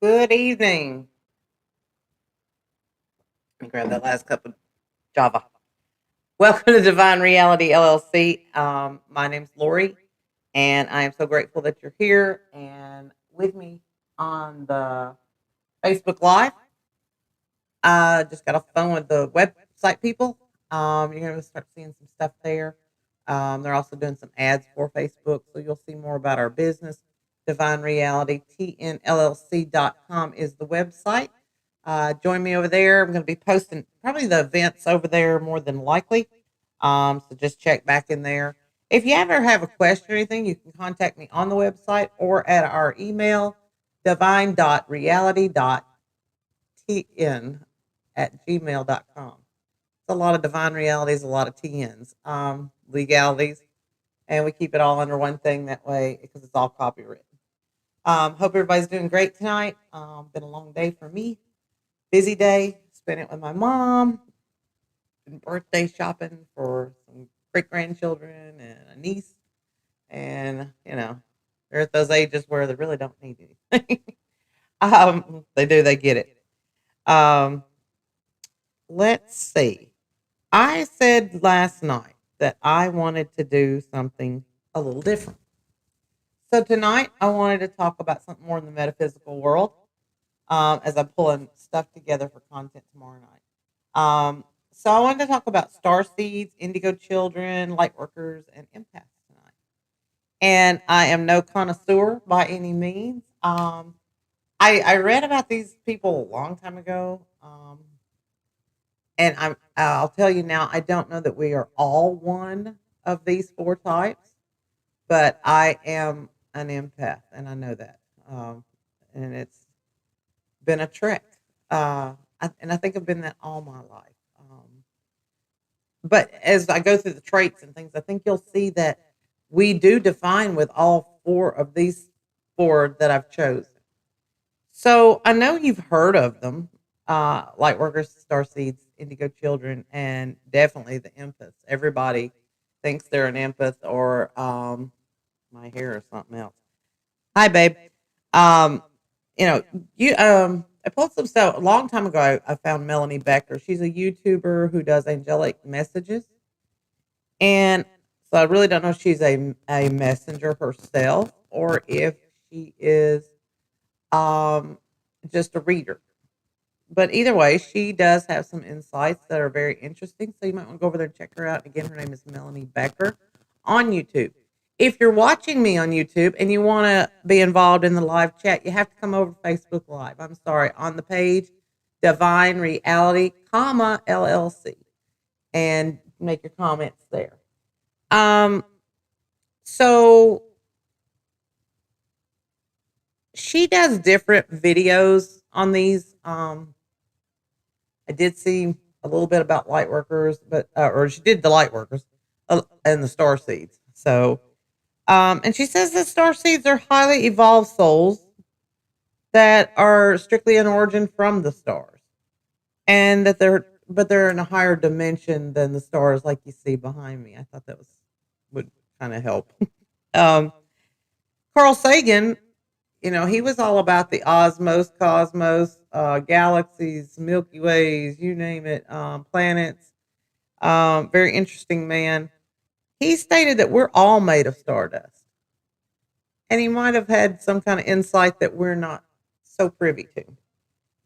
Good evening. Let me grab that last cup of Java. Welcome to Divine Reality LLC. My name's Lori, and I am so grateful that you're here and with me on the Facebook Live. I just got off the phone with the website people. You're going to start seeing some stuff there. They're also doing some ads for Facebook, so you'll see more about our business. Divine Reality, TNLLC.com is the website. Join me over there. I'm going to be posting probably the events over there more than likely. So just check back in there. If you ever have a question or anything, you can contact me on the website or at our email, divine.reality.tn@gmail.com. It's a lot of divine realities, a lot of TNs, legalities, and we keep it all under one thing that way because it's all copywritten. Hope everybody's doing great tonight. Been a long day for me. Busy day. Spent it with my mom. Been birthday shopping for some great grandchildren and a niece. And, they're at those ages where they really don't need anything. They do, they get it. Let's see. I said last night that I wanted to do something a little different. So tonight I wanted to talk about something more in the metaphysical world as I'm pulling stuff together for content tomorrow night. So I wanted to talk about star seeds, indigo children, lightworkers, and empaths tonight. And I am no connoisseur by any means. I read about these people a long time ago. And I'll tell you now, I don't know that we are all one of these four types, but I am an empath, and I know that. And it's been a trek. And I think I've been that all my life. But as I go through the traits and things, I think you'll see that we do define with all four of these four that I've chosen. So I know you've heard of them, Lightworkers, Starseeds, Indigo Children, and definitely the empaths. Everybody thinks they're an empath or my hair or something else. Hi, babe. Um, I pulled some stuff a long time ago. I found Melanie Becker. She's a YouTuber who does angelic messages, and so I really don't know if she's a messenger herself or if she is um just a reader. But either way, she does have some insights that are very interesting. So you might want to go over there and check her out. Again, her name is Melanie Becker on YouTube. If you're watching me on YouTube and you want to be involved in the live chat, you have to come over to Facebook Live. I'm sorry, on the page, Divine Reality, LLC, and make your comments there. So she does different videos on these. I did see a little bit about light workers, but or she did the light workers and the star seeds. So, and she says that star seeds are highly evolved souls that are strictly in origin from the stars, and that they're in a higher dimension than the stars, like you see behind me. I thought that would kind of help. um, Carl Sagan, he was all about the cosmos, galaxies, Milky Ways, you name it, planets. Very interesting man. He stated that we're all made of stardust. And he might have had some kind of insight that we're not so privy to.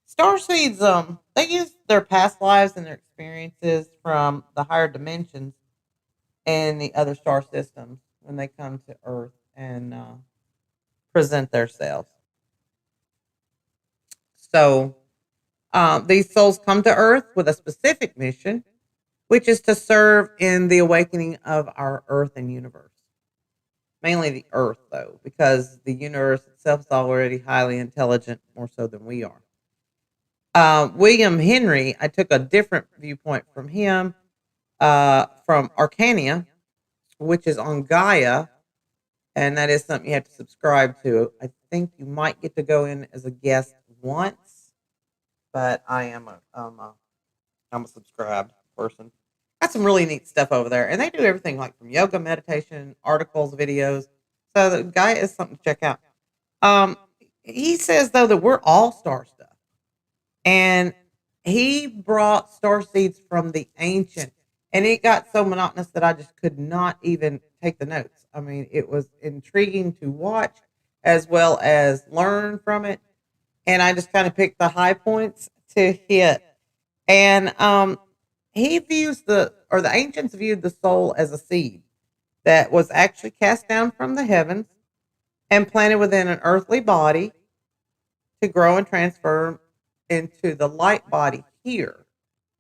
Star seeds, they use their past lives and their experiences from the higher dimensions and the other star systems when they come to Earth and present themselves. So these souls come to Earth with a specific mission, which is to serve in the awakening of our Earth and universe. Mainly the Earth, though, because the universe itself is already highly intelligent, more so than we are. William Henry, I took a different viewpoint from him, from Arcania, which is on Gaia, and that is something you have to subscribe to. I think you might get to go in as a guest once, but I'm a subscribed person. Got some really neat stuff over there, and they do everything like from yoga, meditation, articles, videos. So the guy is something to check out. he says though that we're all star stuff, and he brought star seeds from the ancient, and it got so monotonous that I just could not even take the notes. I mean, it was intriguing to watch as well as learn from it, and I just kind of picked the high points to hit. And he views the ancients viewed the soul as a seed that was actually cast down from the heavens and planted within an earthly body to grow and transfer into the light body here.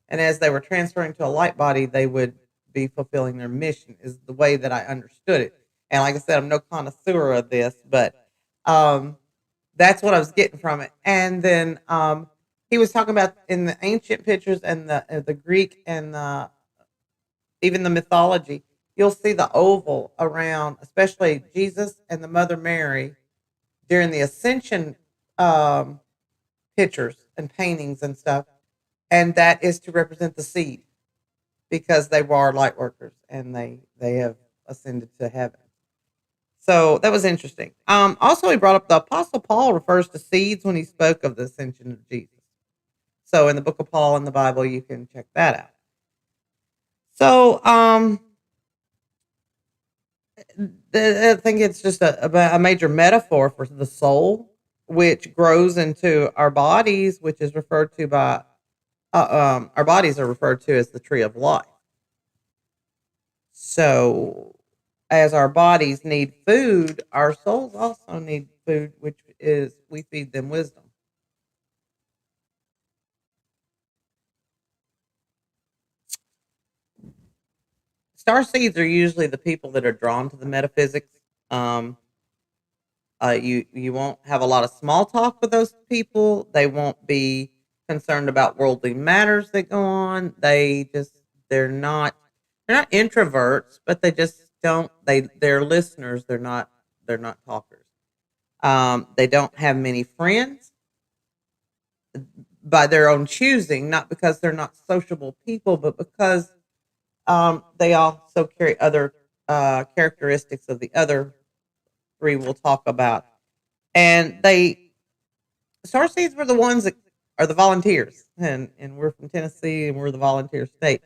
And as they were transferring to a light body, they would be fulfilling their mission, is the way that I understood it. And like I said, I'm no connoisseur of this, but um, that's what I was getting from it. And then he was talking about in the ancient pictures and the Greek and even the mythology, you'll see the oval around, especially Jesus and the Mother Mary during the Ascension um, pictures and paintings and stuff, and that is to represent the seed because they were light workers and they have ascended to heaven. So that was interesting. Also, he brought up the Apostle Paul refers to seeds when he spoke of the ascension of Jesus. So in the book of Paul in the Bible, you can check that out. So I think it's just a major metaphor for the soul, which grows into our bodies, which is referred to by our bodies are referred to as the tree of life. So, as our bodies need food, our souls also need food, which is we feed them wisdom. Star seeds are usually the people that are drawn to the metaphysics. Um, you won't have a lot of small talk with those people. They won't be concerned about worldly matters that go on. They're not introverts, but they just don't they're listeners. They're not talkers. They don't have many friends by their own choosing, not because they're not sociable people, but because they also carry other characteristics of the other three we'll talk about. And Starseeds were the ones that are the volunteers, and we're from Tennessee, and we're the volunteer state.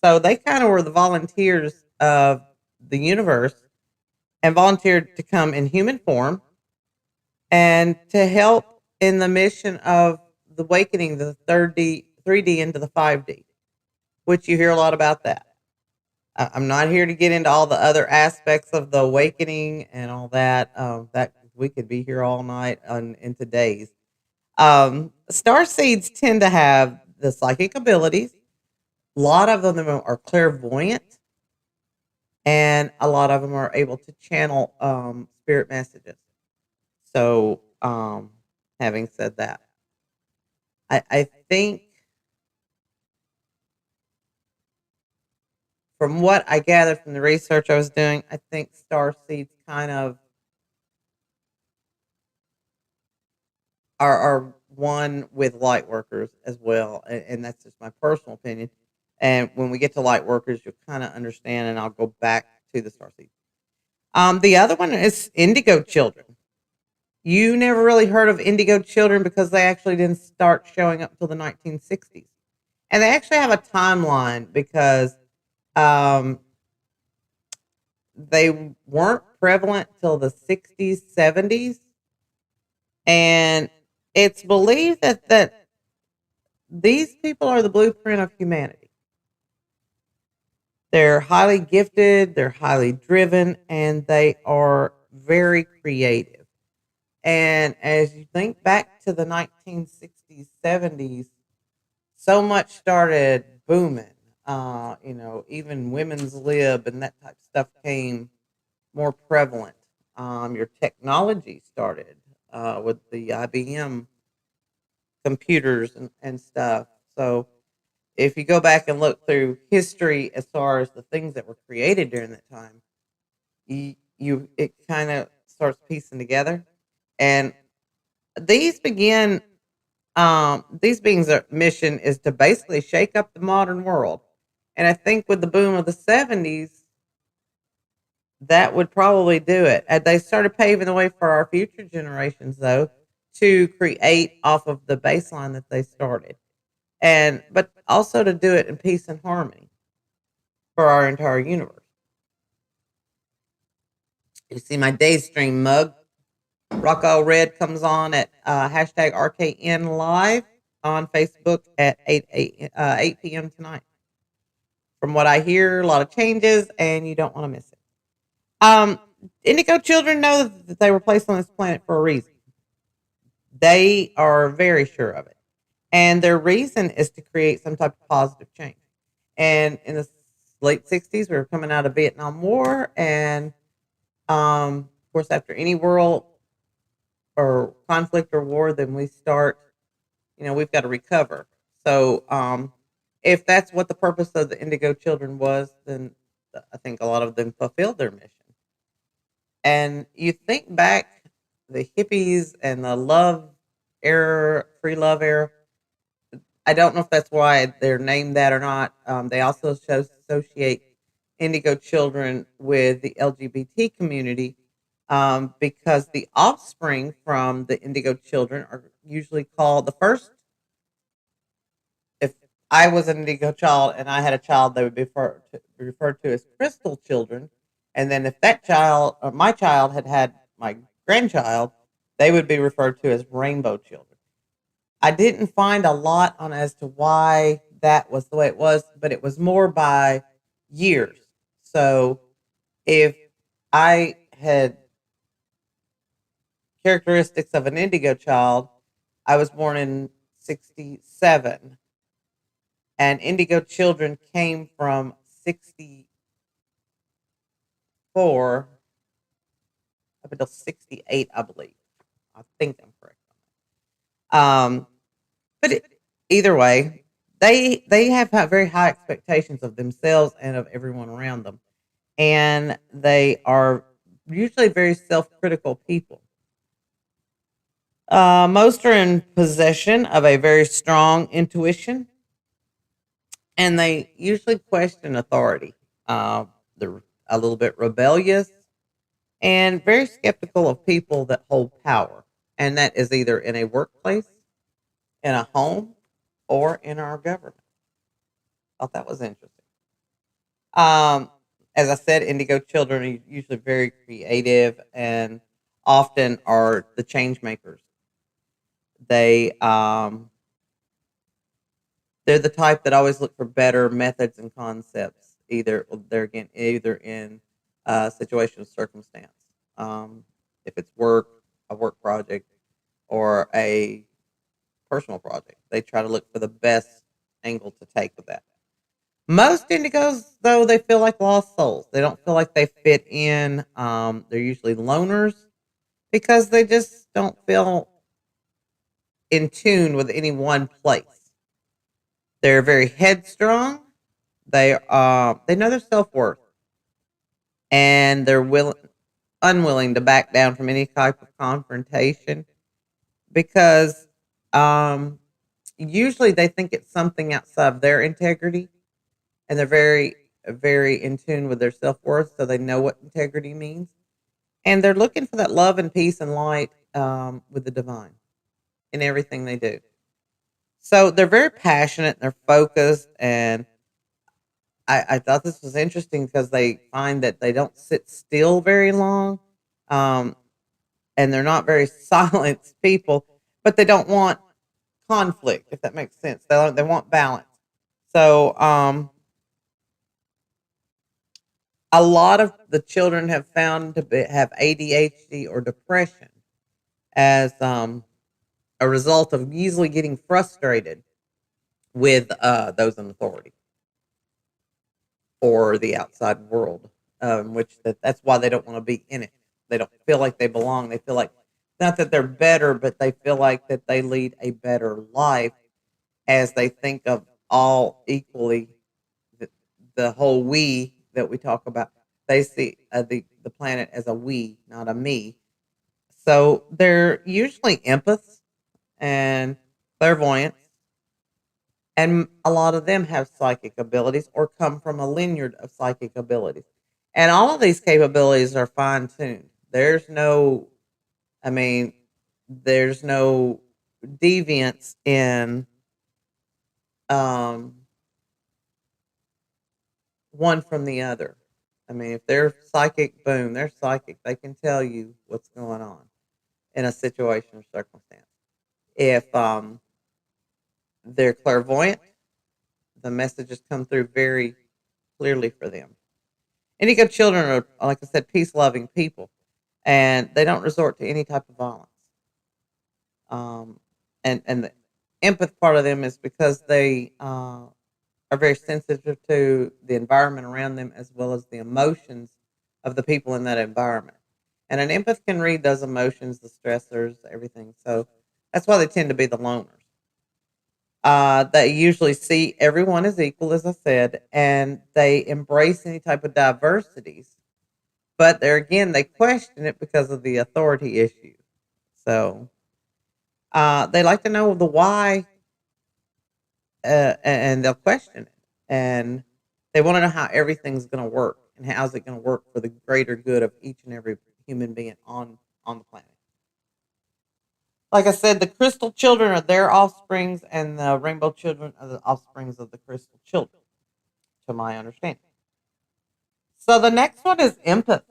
So they kind of were the volunteers of the universe and volunteered to come in human form and to help in the mission of the awakening the 3D into the 5D, which you hear a lot about that. I'm not here to get into all the other aspects of the awakening and all that. That we could be here all night into days. Star seeds tend to have the psychic abilities. A lot of them are clairvoyant, and a lot of them are able to channel spirit messages. So, having said that, I think from what I gathered from the research I was doing, I think star seeds kind of are one with light workers as well, and that's just my personal opinion. And when we get to light workers, you'll kind of understand, and I'll go back to the star seeds. The other one is indigo children. You never really heard of indigo children because they actually didn't start showing up until the 1960s, and they actually have a timeline because um, they weren't prevalent till the 60s, 70s, and it's believed that these people are the blueprint of humanity. They're highly gifted, they're highly driven, and they are very creative. And as you think back to the 1960s, 70s, so much started booming. Even women's lib and that type of stuff came more prevalent. Your technology started with the IBM computers and stuff. So if you go back and look through history as far as the things that were created during that time, it kind of starts piecing together. And these begin these beings' mission is to basically shake up the modern world. And I think with the boom of the 70s, that would probably do it. And they started paving the way for our future generations, though, to create off of the baseline that they started, and but also to do it in peace and harmony for our entire universe. You see my Daystream mug. Rocco Red comes on at hashtag RKN Live on Facebook at 8 p.m. tonight. From what I hear, a lot of changes, and you don't want to miss it. Indigo children know that they were placed on this planet for a reason. They are very sure of it. And their reason is to create some type of positive change. And in the late 60s, we were coming out of Vietnam War. And of course, after any world or conflict or war, then we start, we've got to recover. So if that's what the purpose of the Indigo children was, then I think a lot of them fulfilled their mission. And you think back the hippies and the love era, free love era. I don't know if that's why they're named that or not. They also associate Indigo children with the LGBT community because the offspring from the Indigo children are usually called the first. If I was an Indigo child and I had a child, they would be referred to as crystal children. And then if that child or my child had my grandchild, they would be referred to as rainbow children. I didn't find a lot on as to why that was the way it was, but it was more by years. So if I had characteristics of an Indigo child, I was born in 67, and Indigo children came from 64 up until 68, I believe. I think I'm correct. But either way, they have very high expectations of themselves and of everyone around them, and they are usually very self-critical people. Most are in possession of a very strong intuition, and they usually question authority. They're a little bit rebellious and very skeptical of people that hold power, and that is either in a workplace, in a home, or in our government. Thought that was interesting. Um, as I said, Indigo children are usually very creative and often are the change makers. They they're the type that always look for better methods and concepts. Either in situation or circumstance. If it's a work project, or a personal project, they try to look for the best angle to take with that. Most Indigos, though, they feel like lost souls. They don't feel like they fit in. They're usually loners because they just don't feel in tune with any one place. They're very headstrong. They know their self worth, and they're unwilling to back down from any type of confrontation because usually they think it's something outside of their integrity, and they're very in tune with their self worth, so they know what integrity means, and they're looking for that love and peace and light with the divine in everything they do. So they're very passionate, they're focused, and I thought this was interesting because they find that they don't sit still very long, um, and they're not very silent people, but they don't want conflict, if that makes sense. They want balance. So a lot of the children have found have ADHD or depression as a result of easily getting frustrated with those in authority or the outside world, that's why they don't want to be in it. They don't feel like they belong. They feel like not that they're better, but they feel like that they lead a better life as they think of all equally the whole we that we talk about. They see the planet as a we, not a me. So they're usually empaths and clairvoyants, and a lot of them have psychic abilities or come from a lineage of psychic abilities. And all of these capabilities are fine tuned. There's no, I mean, There's no deviance in um, one from the other. I mean, if they're psychic, boom, they're psychic. They can tell you what's going on in a situation or circumstance. If they're clairvoyant, the messages come through very clearly for them. Indigo children are, like I said, peace loving people, and they don't resort to any type of violence. Um, and the empath part of them is because they are very sensitive to the environment around them as well as the emotions of the people in that environment. And an empath can read those emotions, the stressors, everything. So that's why they tend to be the loners. They usually see everyone as equal, as I said, and they embrace any type of diversities. But there again, they question it because of the authority issue. So they like to know the why, and they'll question it, and they want to know how everything's going to work and how's it going to work for the greater good of each and every human being on the planet. Like I said, the crystal children are their offsprings, and the rainbow children are the offsprings of the crystal children, to my understanding. So the next one is empaths.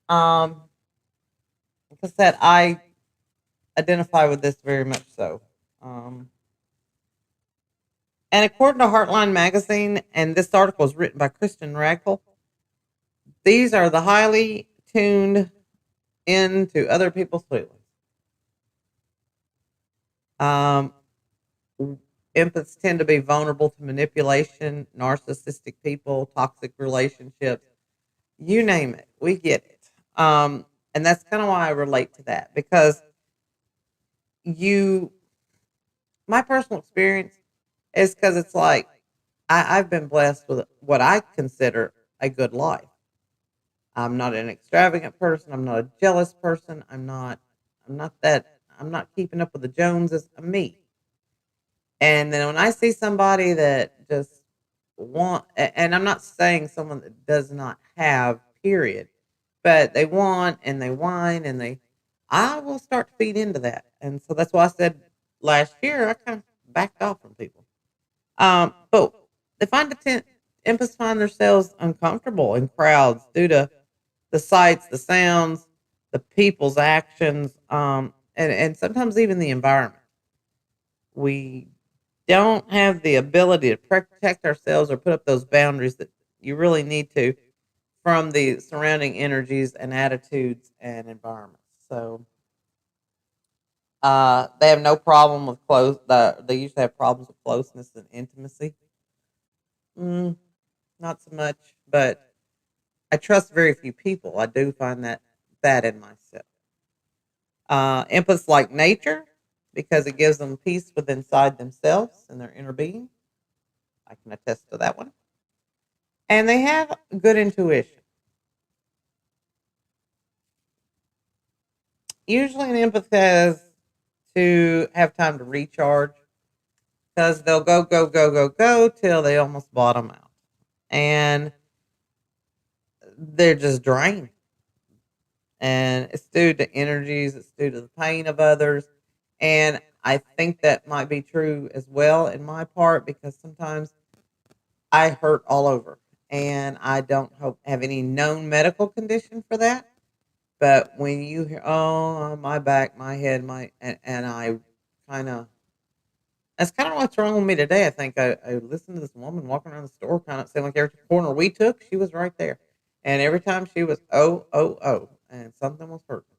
Like I said, I identify with this very much so. Um, and according to Heartline Magazine, and this article is written by Kristen Ragel, these are the highly tuned into other people's feelings. Um, Empaths tend to be vulnerable to manipulation, narcissistic people, toxic relationships, you name it. We get it. And that's kind of why I relate to that because you, my personal experience is because it's like I've been blessed with what I consider a good life. I'm not an extravagant person. I'm not a jealous person. I'm not that. I'm not keeping up with the Joneses. I'm me. And then when I see somebody that just and I'm not saying someone that does not have, period, but they want and they whine and I will start to feed into that. And so that's why I said last year I kind of backed off from people. But they empaths find themselves uncomfortable in crowds due to the sights, the sounds, the people's actions, and sometimes even the environment. We don't have the ability to protect ourselves or put up those boundaries that you really need to from the surrounding energies and attitudes and environments. So they have no problem with they usually have problems with closeness and intimacy. Mm, not so much, but I trust very few people. I do find that in myself. Empaths like nature because it gives them peace within inside themselves and their inner being. I can attest to that one. And they have good intuition. Usually, an empath has to have time to recharge because they'll go till they almost bottom out. And they're just drained. And it's due to energies, it's due to the pain of others. And I think that might be true as well in my part because sometimes I hurt all over and I don't have any known medical condition for that. But when you hear, oh, my back, my head, and I kind of, that's kind of what's wrong with me today. I think I listened to this woman walking around the store, kind of saying like every corner we took, she was right there. And every time she was, oh, and something was hurting.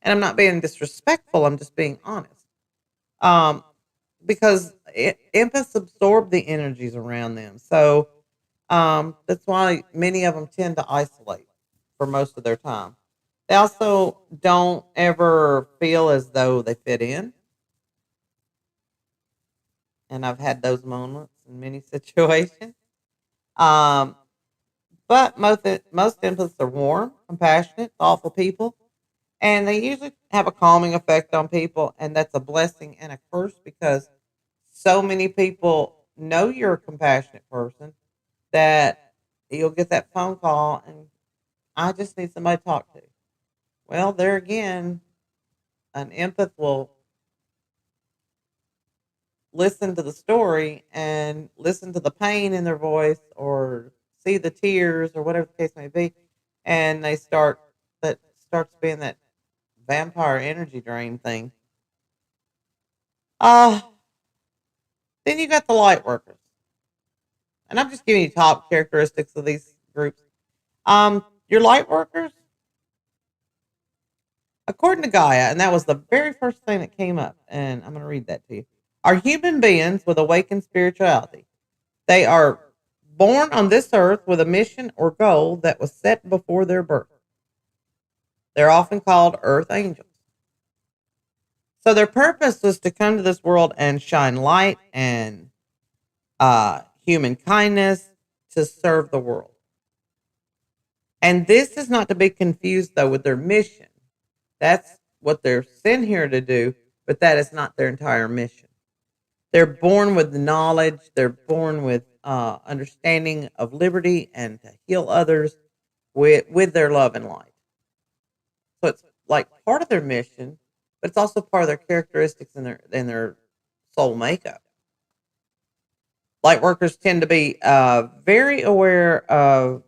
And I'm not being disrespectful, I'm just being honest. Um, because empaths absorb the energies around them. So that's why many of them tend to isolate for most of their time. They also don't ever feel as though they fit in. And I've had those moments in many situations. Um, but most empaths are warm, compassionate, thoughtful people, and they usually have a calming effect on people, and that's a blessing and a curse because so many people know you're a compassionate person that you'll get that phone call and I just need somebody to talk to. Well, there again, an empath will listen to the story and listen to the pain in their voice or see the tears or whatever the case may be, and they start that starts being that vampire energy drain thing. Uh then you got the light workers. And I'm just giving you top characteristics of these groups. Your light workers, according to Gaia, and that was the very first thing that came up, and I'm going to read that to you, are human beings with awakened spirituality. They are born on this earth with a mission or goal that was set before their birth. They're often called earth angels. So their purpose was to come to this world and shine light and human kindness to serve the world. And this is not to be confused, though, with their mission. That's what they're sent here to do, but that is not their entire mission. They're born with knowledge. They're born with understanding of liberty and to heal others with their love and light. So it's like part of their mission, but it's also part of their characteristics and their soul makeup. Light workers tend to be very aware of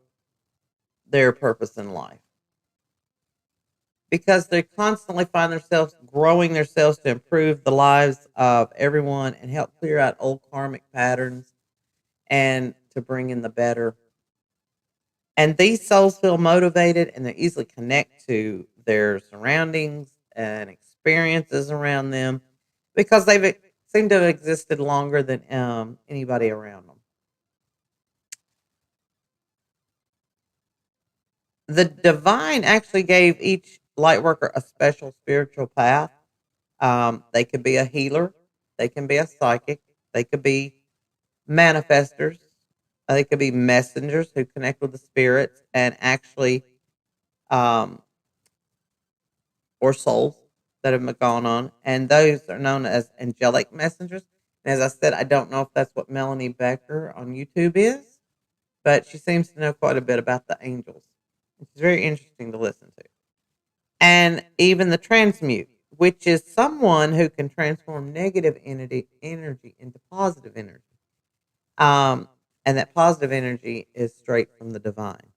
their purpose in life because they constantly find themselves growing themselves to improve the lives of everyone and help clear out old karmic patterns and to bring in the better. And these souls feel motivated and they easily connect to their surroundings and experiences around them because they've seem to have existed longer than anybody around them. The divine actually gave each light worker a special spiritual path. They could be a healer, they can be a psychic, they could be manifestors, they could be messengers who connect with the spirits and actually, um, or souls that have gone on. And those are known as angelic messengers. And as I said, I don't know if that's what Melanie Becker on YouTube is, but she seems to know quite a bit about the angels. It's very interesting to listen to. And even the transmute, which is someone who can transform negative energy into positive energy. And that positive energy is straight from the divine,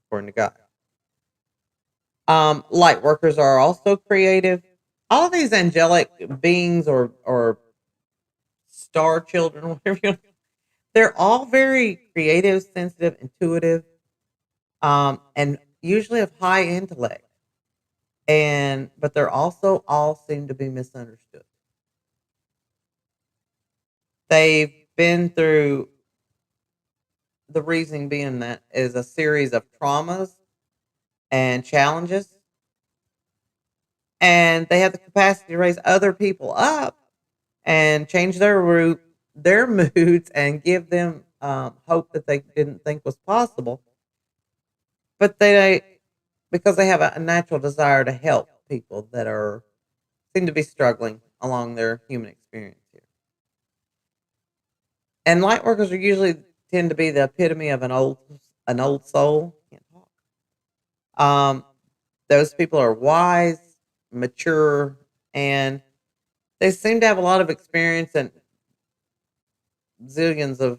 according to God. Light workers are also creative. All of these angelic beings or star children, whatever you want, they're all very creative, sensitive, intuitive, and usually of high intellect. But they're also all seem to be misunderstood. They've been through the reasoning being that is a series of traumas and challenges, and they have the capacity to raise other people up and change their moods, and give them hope that they didn't think was possible. But because they have a natural desire to help people that are seem to be struggling along their human experience here. And light workers are usually tend to be the epitome of an old soul. Can't talk. Those people are wise, mature, and they seem to have a lot of experience and zillions of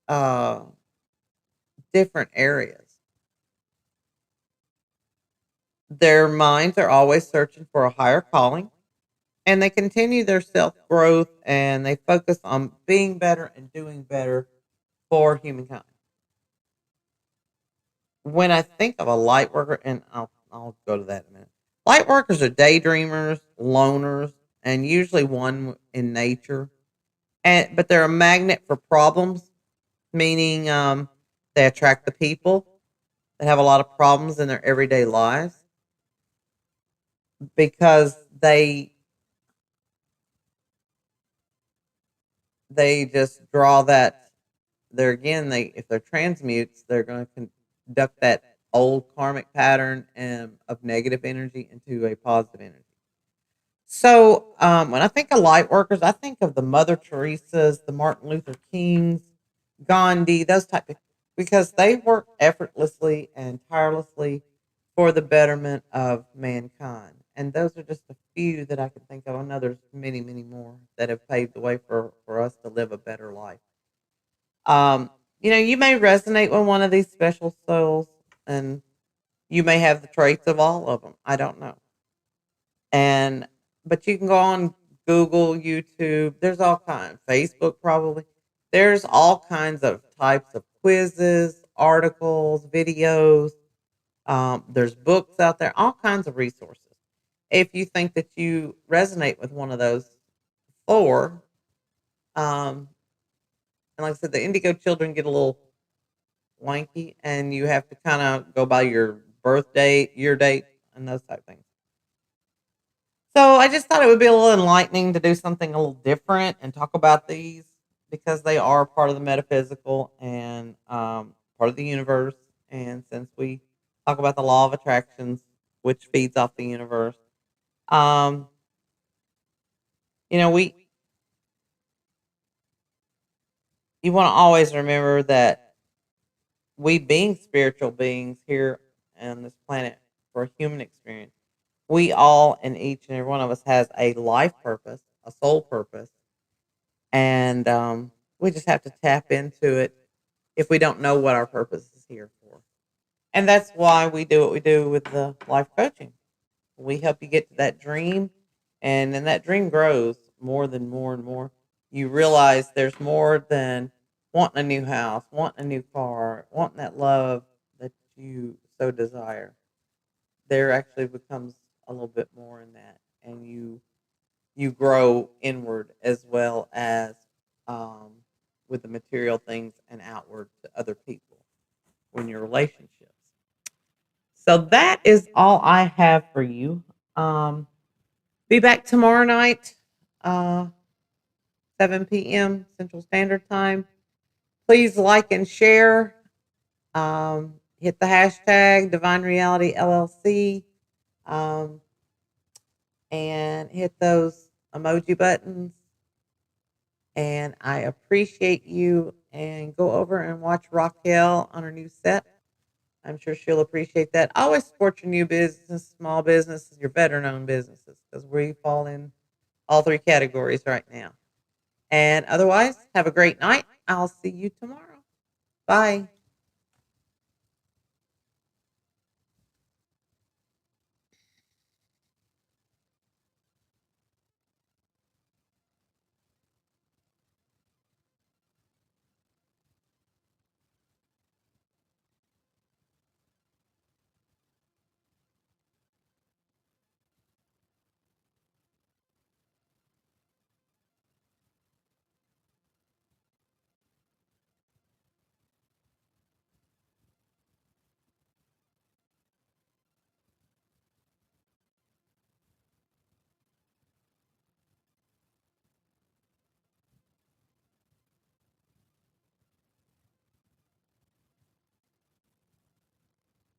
uh, different areas. Their minds are always searching for a higher calling, and they continue their self growth and they focus on being better and doing better for humankind. When I think of a light worker, and I'll go to that in a minute. Light workers are daydreamers, loners, and usually one in nature. But they're a magnet for problems, meaning they attract the people that have a lot of problems in their everyday lives because they just draw that. They're again they if they're transmutes, they're going to conduct that old karmic pattern of negative energy into a positive energy. So when I think of light workers, I think of the Mother Teresa's, the Martin Luther Kings, Gandhi, those type of, because they work effortlessly and tirelessly for the betterment of mankind. And those are just a few that I can think of. I know there's many, many more that have paved the way for us to live a better life. Um, you may resonate with one of these special souls, and you may have the traits of all of them. I don't know. And but you can go on Google, YouTube. There's all kinds. Facebook probably. There's all kinds of types of quizzes, articles, videos. There's books out there, all kinds of resources. If you think that you resonate with one of those four, um, and like I said, the Indigo children get a little wanky, and you have to kind of go by your birth date, year date, and those type things. So I just thought it would be a little enlightening to do something a little different and talk about these because they are part of the metaphysical and part of the universe. And since we talk about the law of attractions, which feeds off the universe, um, we you want to always remember that we being spiritual beings here on this planet for a human experience, we all and each and every one of us has a life purpose, a soul purpose, and we just have to tap into it if we don't know what our purpose is here for. And that's why we do what we do with the life coaching. We help you get to that dream, and then that dream grows more and more. You realize there's more than wanting a new house, wanting a new car, wanting that love that you so desire. There actually becomes a little bit more in that, and you grow inward as well as um, with the material things and outward to other people in your relationships. So that is all I have for you. Um, be back tomorrow night, uh, 7 p.m. Central Standard Time. Please like and share. Hit the hashtag Divine Reality LLC, um, and hit those emoji buttons. And I appreciate you. And go over and watch Raquel on her new set. I'm sure she'll appreciate that. Always support your new business, small businesses, your better known businesses, because we fall in all three categories right now. And otherwise, have a great night. I'll see you tomorrow. Bye.